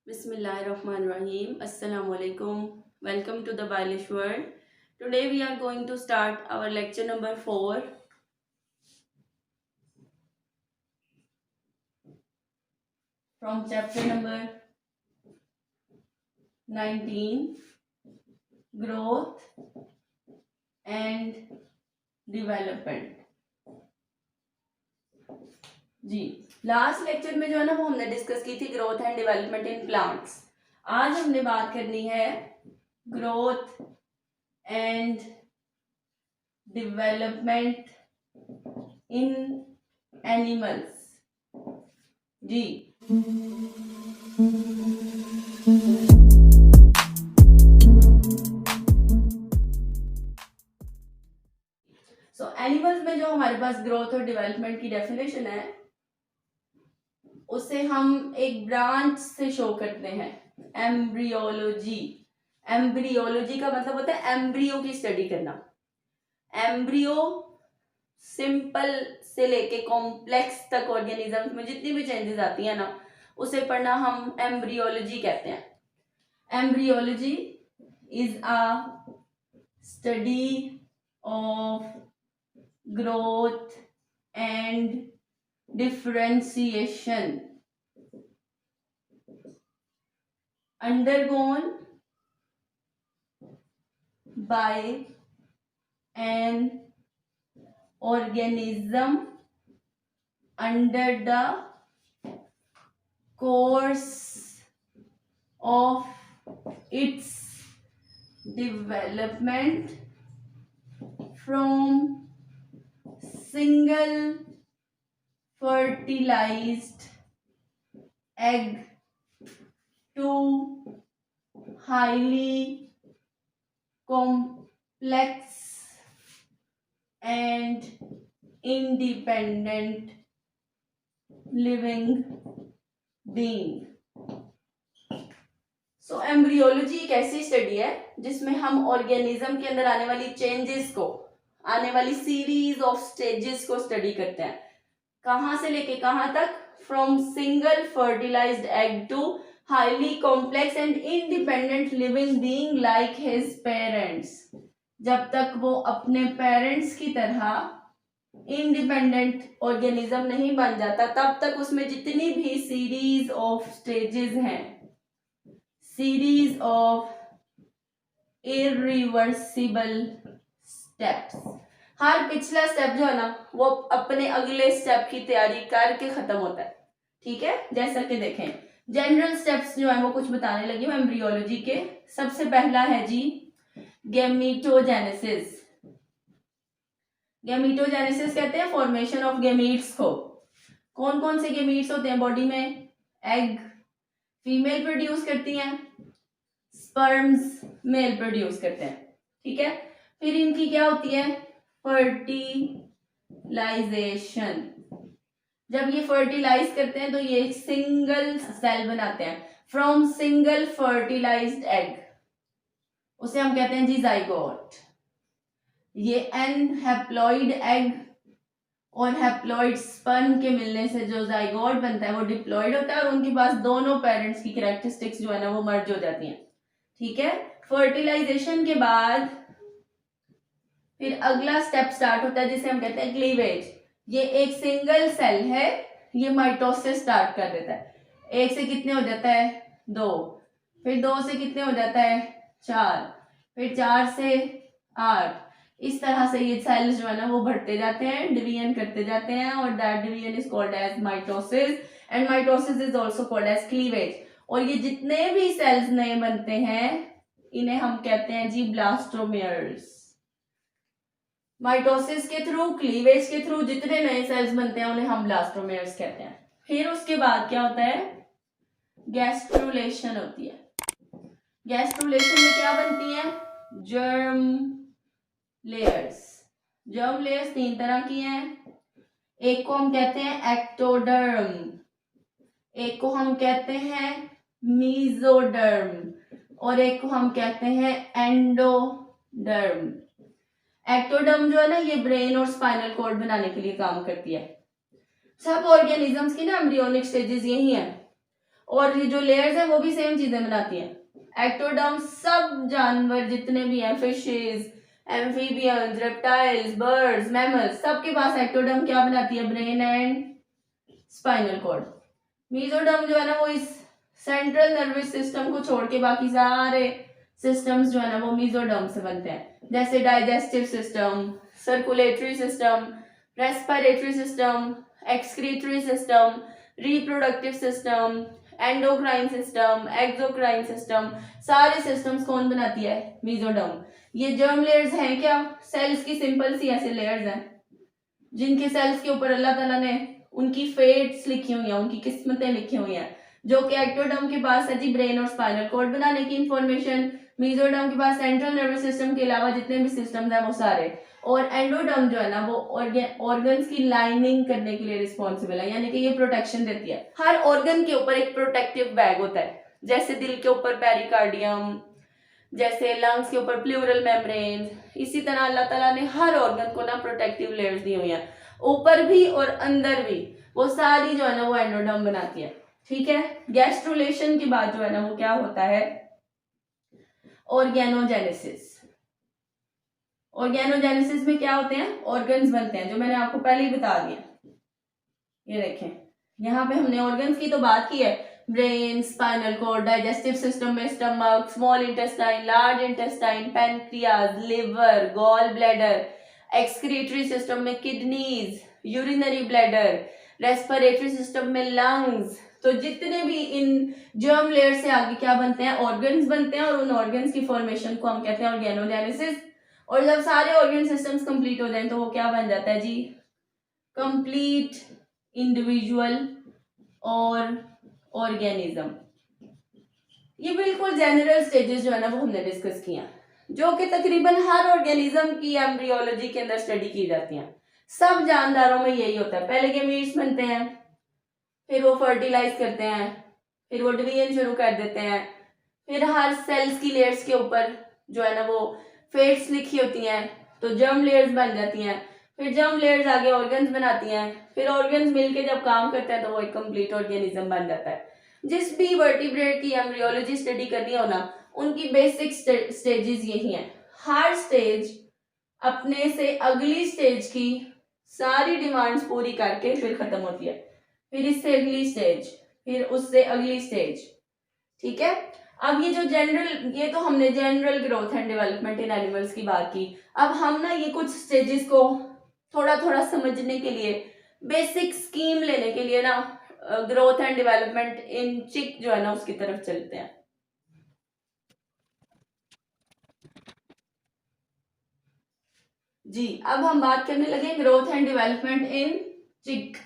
Bismillahirrahmanirrahim. Assalamu alaikum. Welcome to the Bailish World. Today we are going to start our lecture number 4 from chapter number 19, Growth and Development. जी last lecture में जो है ना वो हमने discuss की थी growth and development in plants. आज हमने बात करनी है growth and development in animals. जी सो एनिमल्स में जो हमारे पास ग्रोथ और डेवलपमेंट की डेफिनेशन है उसे हम एक ब्रांच से शो करते हैं, एम्ब्रियोलॉजी। एम्ब्रियोलॉजी का मतलब होता है एम्ब्रियो की स्टडी करना। एम्ब्रियो सिंपल से लेके कॉम्प्लेक्स तक ऑर्गेनिज्म में जितनी भी चेंजेस आती है ना उसे पढ़ना हम एम्ब्रियोलॉजी कहते हैं। Embryology is a study of growth and differentiation undergone by an organism under the course of its development from single fertilized egg to highly complex and independent living being। So embryology एक ऐसी study है जिसमें हम organism के अंदर आने वाली changes को, आने वाली सीरीज ऑफ स्टेजेस को स्टडी करते हैं। कहां से लेके कहां तक? From single fertilized egg to highly complex and independent living being like his parents. जब तक वो अपने पेरेंट्स की तरह इंडिपेंडेंट ऑर्गेनिज्म नहीं बन जाता तब तक उसमें जितनी भी सीरीज ऑफ स्टेजेस हैं, सीरीज ऑफ इरिवर्सिबल स्टेप्स, हर पिछला स्टेप जो है ना वो अपने अगले स्टेप की तैयारी करके खत्म होता है। ठीक है, जैसा कि देखें जनरल स्टेप्स जो है वो कुछ बताने लगी हूँ एम्ब्रियोलॉजी के। सबसे पहला है जी गैमीटोजेनेसिस। गैमीटोजेनेसिस कहते हैं फॉर्मेशन ऑफ गैमीट्स को। कौन कौन से गैमीट्स होते हैं बॉडी में? एग फीमेल प्रोड्यूस करती हैं, स्पर्म्स मेल प्रोड्यूस करते हैं। ठीक है, फिर इनकी क्या होती है? फर्टिलाइजेशन। जब ये फर्टिलाइज करते हैं तो ये सिंगल सेल बनाते हैं फ्रॉम सिंगल फर्टिलाइज्ड एग, उसे हम कहते हैं जी जाइगोट। ये एन हैप्लॉइड एग और हैप्लॉइड स्पर्म के मिलने से जो जाइगोट बनता है वो डिप्लॉइड होता है और उनके पास दोनों पेरेंट्स की कैरेक्टरिस्टिक्स जो है ना वो मर्ज हो जाती हैं। ठीक है, फर्टिलाइजेशन के बाद फिर अगला स्टेप स्टार्ट होता है जिसे हम कहते हैं क्लीवेज। ये एक सिंगल सेल है, ये माइटोसिस स्टार्ट कर देता है। एक से कितने हो जाता है? 2, फिर 2 से कितने हो जाता है? 4, फिर 4 से 8। इस तरह से ये सेल्स जो है ना वो बढ़ते जाते हैं, डिवीजन करते जाते हैं और that division is called as mitosis and mitosis is also called as cleavage. और ये जितने भी सेल्स नए बनते हैं इन्हें हम कहते हैं जी ब्लास्टोमेयर्स। माइटोसिस के थ्रू, क्लीवेज के थ्रू जितने नए सेल्स बनते हैं उन्हें हम ब्लास्टोमेयर्स कहते हैं। फिर उसके बाद क्या होता है? गैस्ट्रुलेशन होती है। गैस्ट्रुलेशन में क्या बनती है? Germ layers. जर्म लेयर्स 3 तरह की हैं। एक को हम कहते हैं एक्टोडर्म, एक को हम कहते हैं मीजोडर्म और एक को हम कहते हैं एंडोडर्म। एक्टोडर्म जो है ना ये ब्रेन और स्पाइनल कॉर्ड बनाने के लिए काम करती है। सब ऑर्गेनिजम्स की ना एम्ब्रियोनिक स्टेजेस यही है और ये जो लेयर्स हैं वो भी सेम चीजें बनाती हैं। एक्टोडर्म सब जानवर जितने भी हैं, fishes, amphibians, reptiles, birds, mammals, सबके पास एक्टोडर्म क्या बनाती है? Brain and spinal cord. Mesoderm जो है ना वो इस सेंट्रल नर्वस सिस्टम को छोड़ के बाकी सारे सिस्टम्स जो है ना वो मीजोडर्म से बनते हैं, जैसे digestive system, circulatory system, respiratory system, excretory system, reproductive system, endocrine system, exocrine system, सारे सिस्टम्स कौन बनाती है? मीजोडर्म। ये जर्म लेयर्स हैं क्या? सेल्स की सिंपल सी ऐसे लेयर्स हैं जिनके सेल्स के ऊपर अल्लाह ताला ने उनकी फेट्स लिखी हुई हैं, उनकी किस्मतें लिखी हुई हैं, जो कि एक्टोडर्म के पास है जी ब्रेन और स्पाइनल कॉर्ड बनाने की इंफॉर्मेशन, मीजोडर्म के पास सेंट्रल नर्वस सिस्टम के अलावा जितने भी सिस्टम्स हैं वो सारे, और एंडोडर्म जो है ना वो ऑर्गन्स की लाइनिंग करने के लिए रिस्पॉन्सिबल है, यानी कि ये प्रोटेक्शन देती है। हर ऑर्गन के ऊपर एक प्रोटेक्टिव बैग होता है, जैसे दिल के ऊपर पेरिकार्डियम, जैसे लंग्स के ऊपर प्लूरल मेम्ब्रेन, इसी तरह अल्लाह ताला ने हर ऑर्गन को ना प्रोटेक्टिव लेयर्स दी हुई हैं, ऊपर भी और अंदर भी, वो सारी जो है ना वो एंडोडर्म बनाती है। ठीक है, गैस्ट्रुलेशन के बाद जो है ना वो क्या होता है? ऑर्गेनोजेनेसिस। ऑर्गेनोजेनेसिस में क्या होते हैं? ऑर्गन्स बनते हैं, जो मैंने आपको पहले ही बता दिया। ये देखें, यहाँ पे हमने ऑर्गन्स की तो बात की है, brain, spinal cord, digestive system में stomach, small intestine, large intestine, pancreas, liver, gall bladder, excretory system में kidneys, urinary bladder, respiratory system में लंग्स। तो जितने भी इन जर्म लेयर से आगे क्या बनते हैं? ऑर्गन्स बनते हैं, और उन ऑर्गन्स की फॉर्मेशन को हम कहते हैं ऑर्गेनोजेनेसिस। और जब सारे ऑर्गन सिस्टम्स कंप्लीट हो जाएं तो वो क्या बन जाता है जी? कंप्लीट इंडिविजुअल और ऑर्गेनिज्म। ये बिल्कुल जनरल स्टेजेस जो है ना वो हमने डिस्कस किया, जो कि तकरीबन हर ऑर्गेनिज्म की एम्ब्रियोलॉजी के अंदर स्टडी की जाती हैं। सब जानदारों में यही होता है, पहले गेमीट्स बनते हैं, फिर वो फर्टिलाइज करते हैं, फिर वो डिवीजन शुरू कर देते हैं, फिर हर सेल्स की लेयर्स के ऊपर जो है ना वो फेट्स लिखी होती हैं, तो जर्म लेयर्स बन जाती हैं, फिर जर्म लेयर्स आगे ऑर्गन्स बनाती हैं, फिर ऑर्गन्स मिलके जब काम करते हैं तो वो एक कंप्लीट ऑर्गेनिज्म बन जाता है। जिस भी वर्टिब्रेट की एम्ब्रियोलॉजी स्टडी करनी हो ना, उनकी बेसिक स्टेजेस यही हैं। हर स्टेज अपने से अगली स्टेज की सारी डिमांड्स पूरी करके फिर खत्म होती है, फिर इससे अगली स्टेज, फिर उससे अगली स्टेज। ठीक है, अब ये जो जनरल, ये तो हमने general growth and development in animals की बात की। अब हम ना ये कुछ स्टेजेस को थोड़ा थोड़ा समझने के लिए, बेसिक स्कीम लेने के लिए ना ग्रोथ एंड डेवलपमेंट इन चिक जो है ना उसकी तरफ चलते हैं। जी, अब हम बात करने लगे ग्रोथ एंड डेवलपमेंट इन चिक।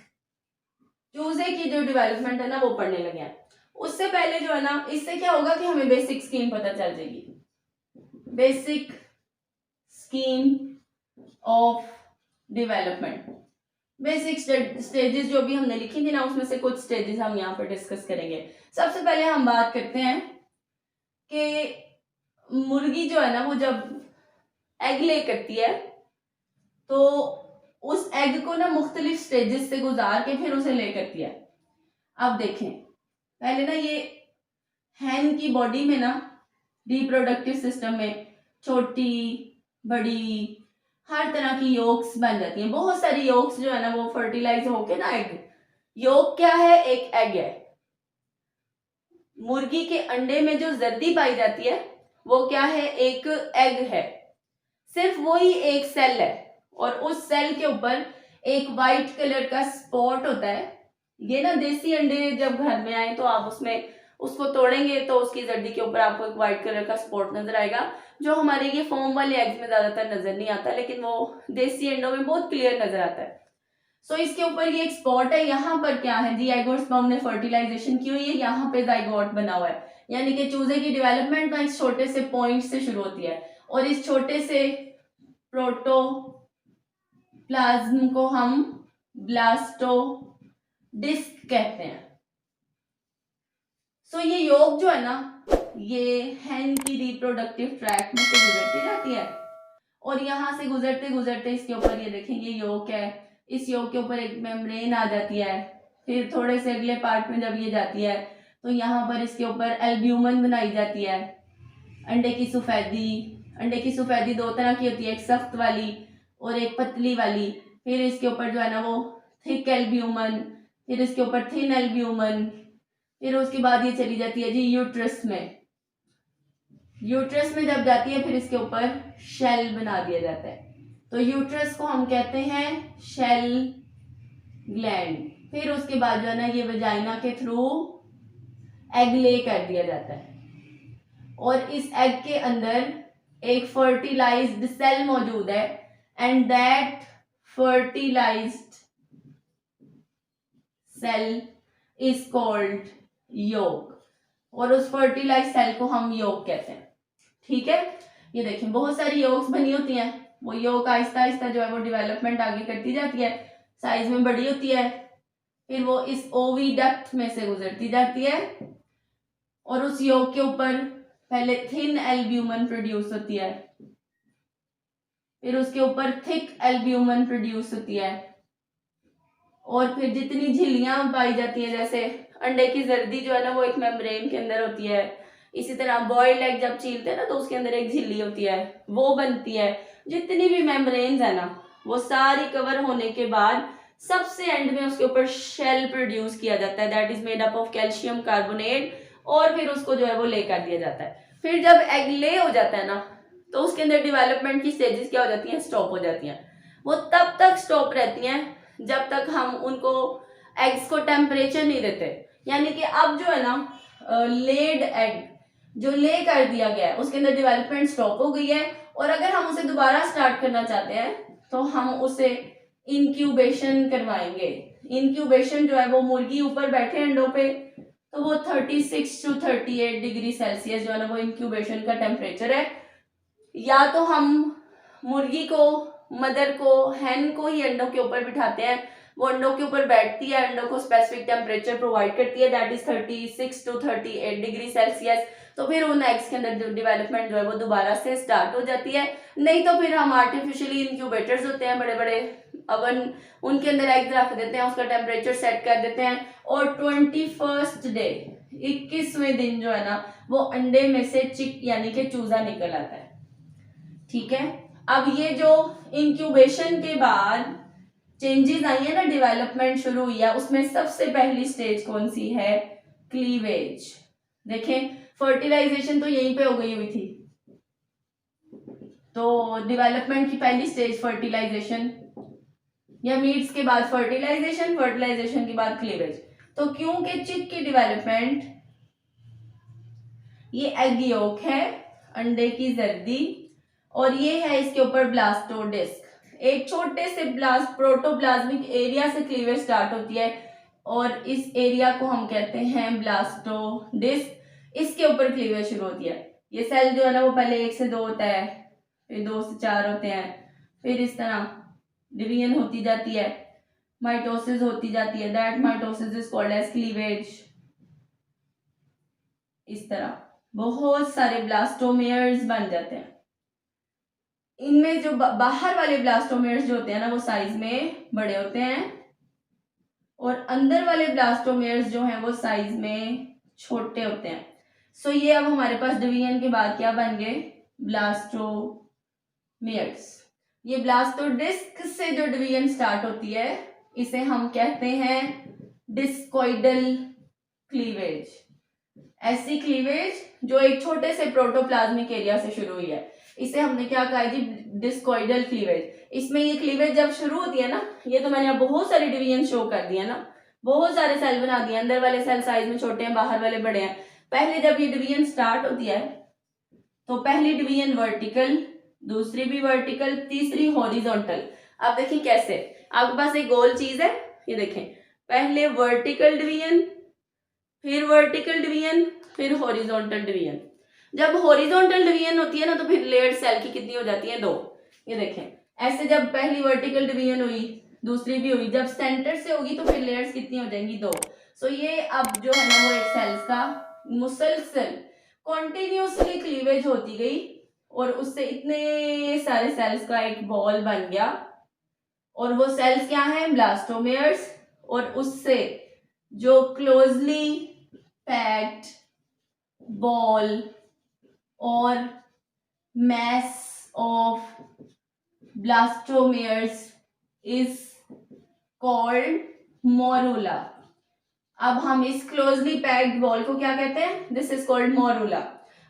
चूजे की जो डेवलपमेंट है ना वो पढ़ने लगे हैं। उससे पहले जो है ना, इससे क्या होगा कि हमें बेसिक स्कीम पता चल जाएगी, basic scheme of development. Basic stages जो भी हमने लिखी थी ना, उसमें से कुछ स्टेजेस हम यहाँ पर डिस्कस करेंगे। सबसे पहले हम बात करते हैं कि मुर्गी जो है ना वो जब एग ले करती है तो उस एग को ना मुख्तलिफ स्टेजेस से गुजार के फिर उसे ले करती है। अब देखें, पहले ना ये हैन की बॉडी में ना रिप्रोडक्टिव सिस्टम में छोटी बड़ी हर तरह की योक्स बन जाती हैं। बहुत सारी योक्स जो है ना वो फर्टिलाइज होके ना एग, योक क्या है? एक एग है। मुर्गी के अंडे में जो जर्दी पाई जाती है वो क्या है? एक एग है। सिर्फ वही एक सेल है, और उस सेल के ऊपर एक वाइट कलर का स्पॉट होता है। ये ना देसी अंडे जब घर में आए तो आप उसको तोड़ेंगे तो उसकी जर्दी के ऊपर आपको एक व्हाइट कलर का स्पॉट नजर आएगा, जो हमारे ये फॉर्म वाले एग्स में ज्यादातर नजर नहीं आता, लेकिन वो देसी अंडों में बहुत क्लियर नजर आता है। सो इसके ऊपर ये एक स्पॉट है। यहाँ पर क्या है जी? एग और स्पर्म ने फर्टिलाइजेशन की हुई है, यहाँ पे जाइगोट बना हुआ है, यानी कि चूजे की डेवलपमेंट ना इस छोटे से पॉइंट से शुरू होती है, और इस छोटे से प्रोटोप्लाज्म को हम ब्लास्टोडिस्क कहते हैं। सो ये योग जो है ना, ये हैन की रिप्रोडक्टिव ट्रैक्ट में से गुजरती जाती है, और यहाँ से गुजरते गुजरते इसके ऊपर ये देखेंगे योग है, इस योग के ऊपर एक मेम्ब्रेन आ जाती है। फिर थोड़े से अगले पार्ट में जब ये जाती है तो यहाँ पर इसके ऊपर एल्ब्यूमिन बनाई जाती है। अंडे की सफेदी दो तरह की होती है, एक सख्त वाली और एक पतली वाली। फिर इसके ऊपर जो है ना वो थिक एल्ब्यूमिन, फिर इसके ऊपर थिन एल्ब्यूमिन, फिर उसके बाद ये चली जाती है जी यूट्रस में। यूट्रस में जब जाती है फिर इसके ऊपर शेल बना दिया जाता है। तो यूट्रस को हम कहते हैं शेल ग्लैंड। फिर उसके बाद जो है ना ये वजाइना के थ्रू एग ले कर दिया जाता है और इस एग के अंदर एक फर्टिलाइज्ड सेल मौजूद है and that fertilised cell is called yolk. और उस फर्टिलाइज्ड सेल को हम योक कहते हैं। ठीक है, ये देखिए बहुत सारी योक्स बनी होती हैं। वो योक आहिस्ता आहिस्ता जो है वो डेवलपमेंट आगे करती जाती है, साइज में बड़ी होती है, फिर वो इस ओविडक्ट में से गुजरती जाती है और उस योक के ऊपर पहले थिन एल्ब्यूमिन प्रोड्यूस होती है, फिर उसके ऊपर थिक एल्ब्यूमिन प्रोड्यूस होती है और फिर जितनी झिल्लियां पाई जाती है, जैसे अंडे की जर्दी जो है ना वो एक मेम्ब्रेन के अंदर होती है, इसी तरह बॉइल्ड एग जब छीलते हैं ना तो उसके अंदर एक झिल्ली होती है, वो बनती है। जितनी भी मेम्ब्रेन्स है ना वो सारी कवर होने के बाद सबसे एंड में उसके ऊपर शेल प्रोड्यूस किया जाता है, that is made up of calcium carbonate, और फिर उसको जो है वो ले कर दिया जाता है। फिर जब एग ले हो जाता है ना तो उसके अंदर डेवलपमेंट की स्टेजेस क्या हो जाती हैं, स्टॉप हो जाती हैं। वो तब तक स्टॉप रहती हैं जब तक हम उनको एग्स को टेम्परेचर नहीं देते। यानी कि अब जो है ना लेड एग जो ले कर दिया गया है उसके अंदर डेवलपमेंट स्टॉप हो गई है और अगर हम उसे दोबारा स्टार्ट करना चाहते हैं तो हम उसे इंक्यूबेशन करवाएंगे। इंक्यूबेशन जो है वो मुर्गी ऊपर बैठे अंडों पे, तो वो 36 to 38 डिग्री सेल्सियस जो है ना वो इंक्यूबेशन का टेम्परेचर है। या तो हम मुर्गी को, मदर को, हैन को ही अंडों के ऊपर बिठाते हैं, वो अंडों के ऊपर बैठती है, अंडों को स्पेसिफिक टेम्परेचर प्रोवाइड करती है, that is 36 to 38 degree Celsius. तो फिर उन एग्स के अंदर डेवलपमेंट जो है वो दोबारा से स्टार्ट हो जाती है। नहीं तो फिर हम आर्टिफिशियली इंक्यूबेटर्स होते हैं बड़े बड़े अवन, उनके अंदर एग्स रख देते हैं, उसका टेम्परेचर सेट कर देते हैं और 21st डे 21वें दिन जो है ना वो अंडे में से चिक यानी कि चूजा निकल आता है। ठीक है, अब ये जो इंक्यूबेशन के बाद चेंजेस आई है ना, डेवलपमेंट शुरू हुई है, उसमें सबसे पहली स्टेज कौन सी है, क्लीवेज। देखें फर्टिलाइजेशन तो यहीं पे हो गई हुई थी, तो डेवलपमेंट की पहली स्टेज फर्टिलाइजेशन, या मीट्स के बाद फर्टिलाइजेशन, फर्टिलाइजेशन के बाद क्लीवेज। तो क्योंकि चिक की डेवलपमेंट, ये एग योक है, अंडे की जर्दी, और ये है इसके ऊपर ब्लास्टोडिस्क। एक छोटे से प्रोटोप्लाज्मिक एरिया से क्लीवेज स्टार्ट होती है और इस एरिया को हम कहते हैं ब्लास्टोडिस्क। इसके ऊपर क्लीवेज शुरू होती है। ये सेल जो है ना वो पहले 1 से 2 होता है, फिर 2 से 4 होते हैं, फिर इस तरह डिवीजन होती जाती है, माइटोसिस होती जाती है, that mitosis is called as cleavage. इस तरह बहुत सारे ब्लास्टोमेयर्स बन जाते हैं। इनमें जो बाहर वाले ब्लास्टोमेयर्स जो होते हैं ना वो साइज में बड़े होते हैं और अंदर वाले ब्लास्टोमेयर्स जो हैं वो साइज में छोटे होते हैं। सो ये अब हमारे पास डिवीजन के बाद क्या बन गए, ब्लास्टोमेयर्स। ये ब्लास्टोडिस्क से जो डिवीजन स्टार्ट होती है इसे हम कहते हैं डिस्कोइडल क्लीवेज। ऐसी क्लीवेज जो एक छोटे से प्रोटोप्लाज्मिक एरिया से शुरू हुई है, इसे हमने क्या कहा जी, डिस्कोइडल क्लीवेज। इसमें ये क्लीवेज जब शुरू होती है ना, ये तो मैंने अब बहुत सारे डिवीजन शो कर दिया ना, बहुत सारे सेल बना दिए, अंदर वाले सेल साइज में छोटे हैं, बाहर वाले बड़े हैं। पहले जब ये डिवीजन स्टार्ट होती है तो पहली डिवीजन वर्टिकल, दूसरी भी वर्टिकल, तीसरी हॉरिजॉन्टल। अब देखिए कैसे, आपके पास एक गोल चीज है, ये देखें, पहले वर्टिकल डिवीजन, फिर वर्टिकल डिवीजन, फिर हॉरिजॉन्टल डिवीजन। जब हॉरिजॉन्टल डिवीजन होती है ना तो फिर लेयर्ड सेल की कितनी हो जाती है, 2। ये देखें ऐसे, जब पहली वर्टिकल डिवीजन हुई, दूसरी भी हुई, जब सेंटर से होगी तो फिर लेयर्स कितनी हो जाएंगी, 2। सो ये अब जो है ना वो एक सेल्स का मुसलसल कॉन्टिन्यूसली क्लीवेज होती गई और उससे इतने सारे सेल्स का एक बॉल बन गया और वो सेल्स क्या हैं, ब्लास्टोमेयर्स। और उससे जो क्लोजली पैक्ड बॉल और mass of blastomeres is called morula. अब हम इस क्लोजली पैक्ड बॉल को क्या कहते हैं? This is called morula.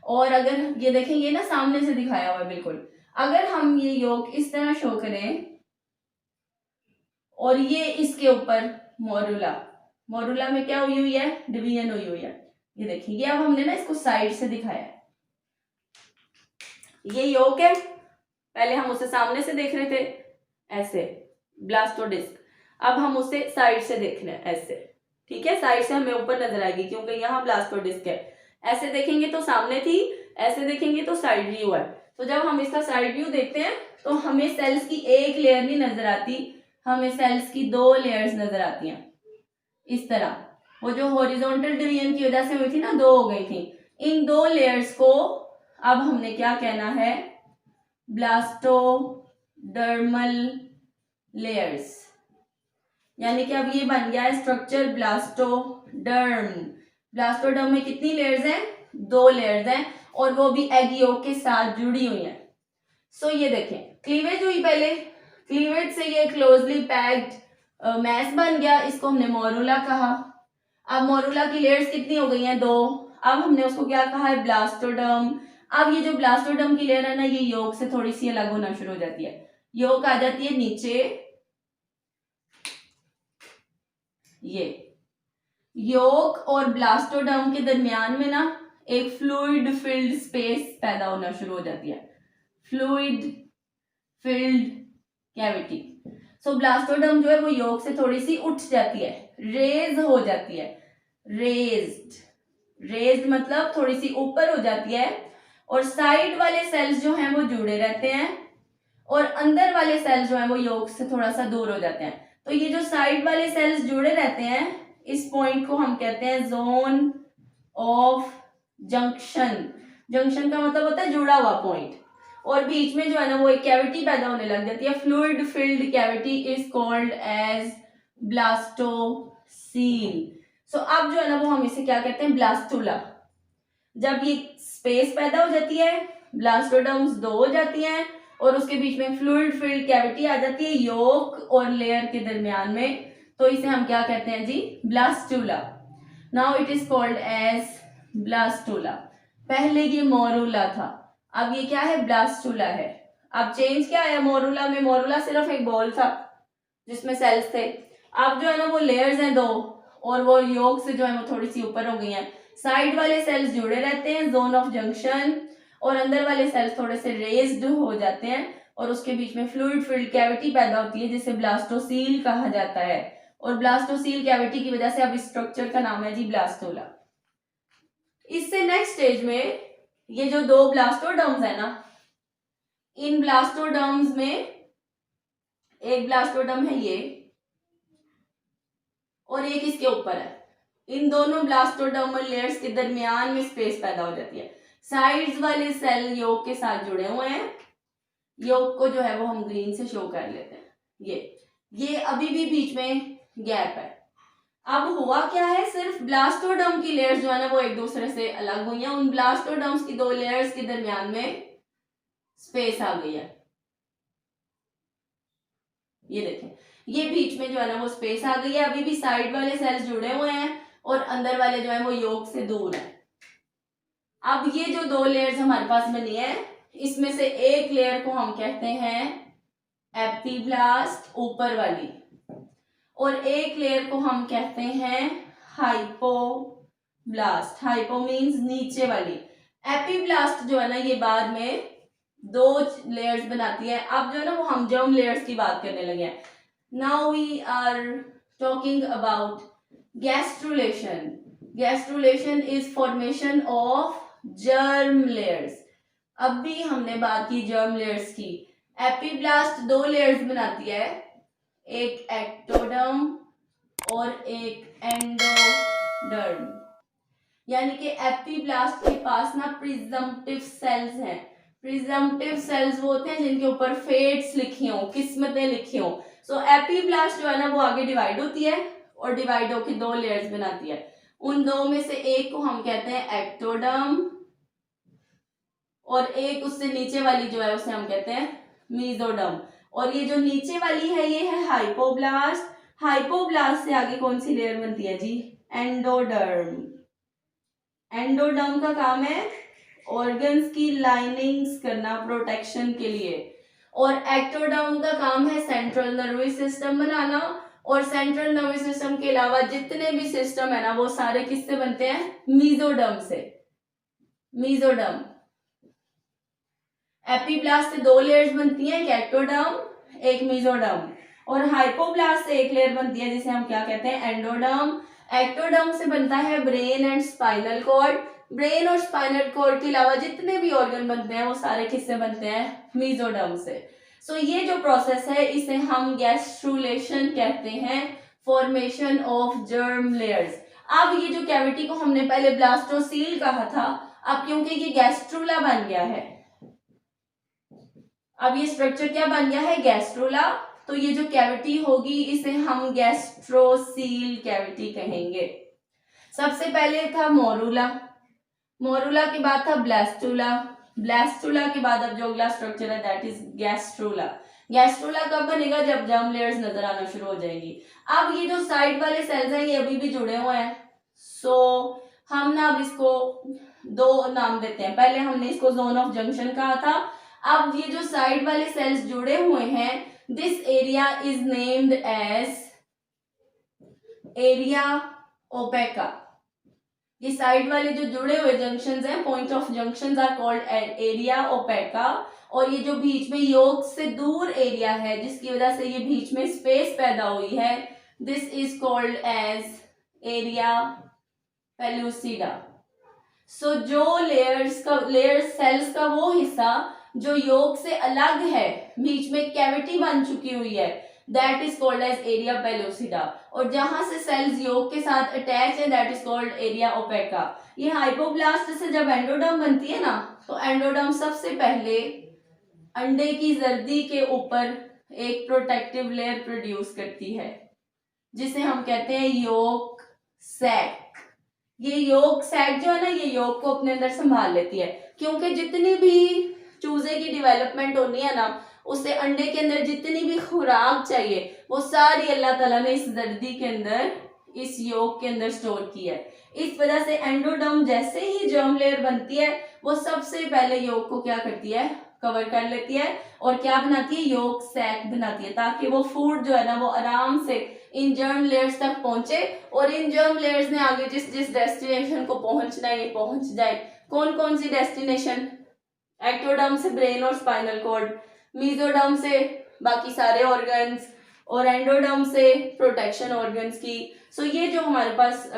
और अगर ये देखें, ये ना सामने से दिखाया हुआ है बिल्कुल. अगर हम ये योग इस तरह शो करें और ये इसके ऊपर मोरूला, मोरूला में क्या हुई हुई है? डिवीजन हुई हुई है. ये देखिए, ये अब हमने ना इसको साइड से दिखाया है. ये योग है, पहले हम उसे सामने से देख रहे थे ऐसे ब्लास्टोडिस्क. अब हम उसे साइड से देख रहे हैं ऐसे. ठीक है, साइड से हमें ऊपर नजर आएगी क्योंकि यहाँ ब्लास्टोडिस्क है. ऐसे देखेंगे तो सामने थी, ऐसे देखेंगे तो साइड व्यू है. तो जब हम इसका साइड व्यू देखते हैं तो हमें सेल्स की एक लेयर नहीं नजर आती, हमें सेल्स की दो लेयर्स नजर आती हैं. इस तरह वो जो हॉरिजॉन्टल डिवीजन की वजह से हुई थी ना, दो हो गई थी. इन दो लेयर्स को अब हमने क्या कहना है? ब्लास्टोडर्मल लेयर्स. यानी कि अब ये बन गया है स्ट्रक्चर ब्लास्टोडर्म. ब्लास्टोडर्म में कितनी लेयर्स हैं? दो लेयर्स हैं, और वो भी एग योक के साथ जुड़ी हुई हैं. सो ये देखें, क्लीवेज हुई पहले, क्लीवेज से ये क्लोजली पैक्ड मैस बन गया, इसको हमने मोरूला कहा. अब मोरूला की लेयर्स कितनी हो गई हैं? दो. अब हमने उसको क्या कहा है? ब्लास्टोडर्म. अब ये जो ब्लास्टोडर्म की लेयर है ना, ये योक से थोड़ी सी अलग होना शुरू हो जाती है. योक आ जाती है नीचे. ये योक और ब्लास्टोडर्म के दरमियान में ना एक फ्लूइड फिल्ड स्पेस पैदा होना शुरू हो जाती है. Fluid filled cavity. So blastoderm जो है वो योक से थोड़ी सी उठ जाती है, रेज हो जाती है. रेज्ड, रेज्ड मतलब थोड़ी सी ऊपर हो जाती है. और साइड वाले सेल्स जो हैं वो जुड़े रहते हैं, और अंदर वाले सेल्स जो हैं वो योक से थोड़ा सा दूर हो जाते हैं. तो ये जो साइड वाले सेल्स जुड़े रहते हैं, इस पॉइंट को हम कहते हैं जोन ऑफ जंक्शन. जंक्शन का मतलब होता है जुड़ा हुआ पॉइंट. और बीच में जो है ना वो एक कैविटी पैदा होने लग जाती है. Fluid filled cavity is called as blastocoel. So अब जो है ना वो हम इसे क्या कहते हैं? ब्लास्टुला. जब ये स्पेस पैदा हो जाती है, ब्लास्टोडर्म्स दो हो जाती हैं, और उसके बीच में फ्लूइड फिल्ड कैविटी आ जाती है योक और लेयर के दरमियान में, तो इसे हम क्या कहते हैं जी? Blastula. Now it is called as blastula. पहले ये मोरूला था, अब ये क्या है? ब्लास्टुला है. अब चेंज क्या है मोरूला में? मोरूला सिर्फ एक बॉल था जिसमें सेल्स थे. अब जो है ना वो लेयर्स हैं दो, और वो योक से जो है वो थोड़ी सी ऊपर हो गई हैं. साइड वाले सेल्स जुड़े रहते हैं, जोन ऑफ जंक्शन, और अंदर वाले सेल्स थोड़े से रेज्ड हो जाते हैं, और उसके बीच में फ्लूइड फिल्ड कैविटी पैदा होती है जिसे ब्लास्टोसील कहा जाता है. और ब्लास्टोसील कैविटी की वजह से अब इस स्ट्रक्चर का नाम है जी ब्लास्टोला. इससे नेक्स्ट स्टेज में ये जो दो ब्लास्टोडर्म्स है ना, इन ब्लास्टोडर्म्स में एक ब्लास्टोडर्म है ये, और एक इसके ऊपर है. इन दोनों ब्लास्टोडर्मल लेयर्स के दरमियान में स्पेस पैदा हो जाती है. साइड्स वाले सेल योक के साथ जुड़े हुए हैं. योक को जो है वो हम ग्रीन से शो कर लेते हैं. ये अभी भी बीच में गैप है. अब हुआ क्या है? सिर्फ ब्लास्टोडर्म की लेयर्स जो है ना वो एक दूसरे से अलग हुई हैं. उन ब्लास्टोडर्म्स की दो लेयर्स के दरमियान में स्पेस आ गई है. ये देखें, ये बीच में जो है ना वो स्पेस आ गई है. अभी भी साइड वाले सेल्स जुड़े हुए हैं और अंदर वाले जो है वो योक से दूर है. अब ये जो दो लेयर्स हमारे पास बनी है, इसमें से एक लेयर को हम कहते हैं एपिब्लास्ट, ऊपर वाली, और एक लेयर को हम कहते हैं हाइपोब्लास्ट. हाइपो मींस नीचे वाली. एपिब्लास्ट जो है ना ये बाद में दो लेयर्स बनाती है. अब जो है ना वो हम जर्म लेयर्स की बात करने लगे हैं. Now we are talking about gastrulation. Gastrulation is formation of germ layers. अब भी हमने बात की जर्म लेयर्स की. एपिब्लास्ट दो लेयर्स बनाती है, एक एक्टोडर्म और एक एंडोडर्म. यानी कि एपिब्लास्ट के पास ना प्रिजम्पटिव सेल्स हैं. प्रिजम्पटिव सेल्स वो होते हैं जिनके ऊपर फेट्स लिखी हो, किस्मतें लिखी हो. सो एपिब्लास्ट जो है ना वो आगे डिवाइड होती है और डिवाइड होकर दो लेयर्स बनाती है. उन दो में से एक को हम कहते हैं एक्टोडर्म और एक उससे नीचे वाली जो है उसे हम कहते हैं मीजोडर्म। और ये जो नीचे वाली है ये है हाइपोब्लास्ट। हाइपोब्लास्ट से आगे कौन सी लेयर बनती है जी? एंडोडर्म। एंडोडर्म का काम है ऑर्गन्स की लाइनिंग्स करना प्रोटेक्शन के लिए, और एक्टोडर्म का काम है सेंट्रल नर्वस सिस्टम बनाना। और सेंट्रल नर्वस सिस्टम के अलावा जितने भी सिस्टम है ना वो सारे किससे बनते हैं? मीजोडर्म से। मीजोडर्म। एपिब्लास्ट से दो लेयर्स बनती हैं, एक एक्टोडर्म एक मीजोडर्म। और हाइपोब्लास्ट से एक लेयर बनती है जिसे हम क्या कहते हैं? एंडोडर्म। एक्टोडर्म से बनता है brain and spinal cord. Brain और स्पाइनल कॉर्ड के अलावा जितने भी ऑर्गन बनते हैं वो सारे किससे बनते हैं? मीजोडर्म से। सो ये जो प्रोसेस है इसे हम गैस्ट्रुलेशन कहते हैं, फॉर्मेशन ऑफ जर्म लेयर्स। अब ये जो कैविटी को हमने पहले ब्लास्टोसील कहा था, अब क्योंकि ये गैस्ट्रुला बन गया है, अब ये स्ट्रक्चर क्या बन गया है? गैस्ट्रुला। तो ये जो कैविटी होगी इसे हम गैस्ट्रोसील कैविटी कहेंगे। सबसे पहले था मोरूला, मोरूला के बाद था ब्लास्टुला, ब्लास्टुला के बाद अब जो अगला स्ट्रक्चर है दैट इज गैस्ट्रुला। गैस्ट्रुला कब बनेगा? जब जर्म लेयर्स नजर आना शुरू हो जाएंगी। अब ये जो साइड वाले सेल्स हैं ये अभी भी जुड़े हुए हैं, सो हम ना अब इसको दो नाम देते हैं। पहले हमने इसको जोन ऑफ जंक्शन कहा था, अब ये जो साइड वाले सेल्स जुड़े हुए हैं this area is named as area opaca. ये साइड वाले जो जुड़े हुए जंक्शंस हैं, point of junctions are called area opaca. और ये जो बीच में योग से दूर एरिया है जिसकी वजह से ये बीच में स्पेस पैदा हुई है, this is called as area pellucida. So जो लेयर सेल्स का वो हिस्सा जो योग से अलग है, बीच में कैविटी बन चुकी हुई है, that is called as area pellucida. और जहां से सेल्स योग के साथ अटैच है that is called area opaca. ये हाइपोब्लास्ट से जब एंडोडर्म बनती है ना, तो एंडोडर्म सबसे पहले अंडे की जर्दी के ऊपर एक प्रोटेक्टिव लेयर प्रोड्यूस करती है जिसे हम कहते हैं योक सैक। ये योक सैक जो है ना, ये योक को अपने अंदर संभाल लेती है, क्योंकि जितनी भी चूजे की डेवलपमेंट होनी है ना, उसे अंडे के अंदर जितनी भी खुराक चाहिए वो सारी अल्लाह ताला ने इस जर्दी के अंदर, इस योक के अंदर स्टोर की है। इस वजह से एंडोडर्म जैसे ही जर्म लेयर बनती है वो सबसे पहले योक को क्या करती है? कवर कर लेती है और क्या बनाती है? योक सैक बनाती है, ताकि वो फूड जो है ना वो आराम से इन जर्म लेयर्स तक पहुंचे और इन जर्म लेयर्स ने आगे जिस जिस डेस्टिनेशन को पहुंचना है ये पहुंच जाए। कौन कौन सी डेस्टिनेशन? एक्टोडर्म से ब्रेन और स्पाइनल कॉर्ड, मीजोडर्म से बाकी सारे ऑर्गन्स, और एंडोडर्म से प्रोटेक्शन ऑर्गन्स की। सो ये जो हमारे पास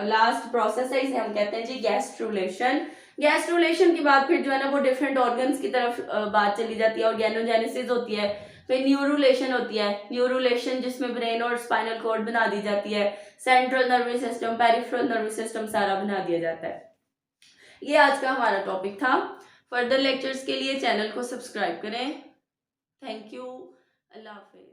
लास्ट प्रोसेस है इसे हम कहते हैं जी गैस्ट्रुलेशन। गैस्ट्रुलेशन के बाद फिर जो है ना वो डिफरेंट ऑर्गन्स की तरफ बात चली जाती है, ऑर्गेनोजेनेसिस होती है, फिर न्यूरुलेशन होती है। न्यूरुलेशन जिसमें ब्रेन और स्पाइनल कॉर्ड बना दी जाती है, central nervous system, peripheral nervous system सारा बना दिया जाता है। ये आज का हमारा टॉपिक था। फर्दर लेक्चर्स के लिए चैनल को सब्सक्राइब करें। Thank you. Allah Hafiz.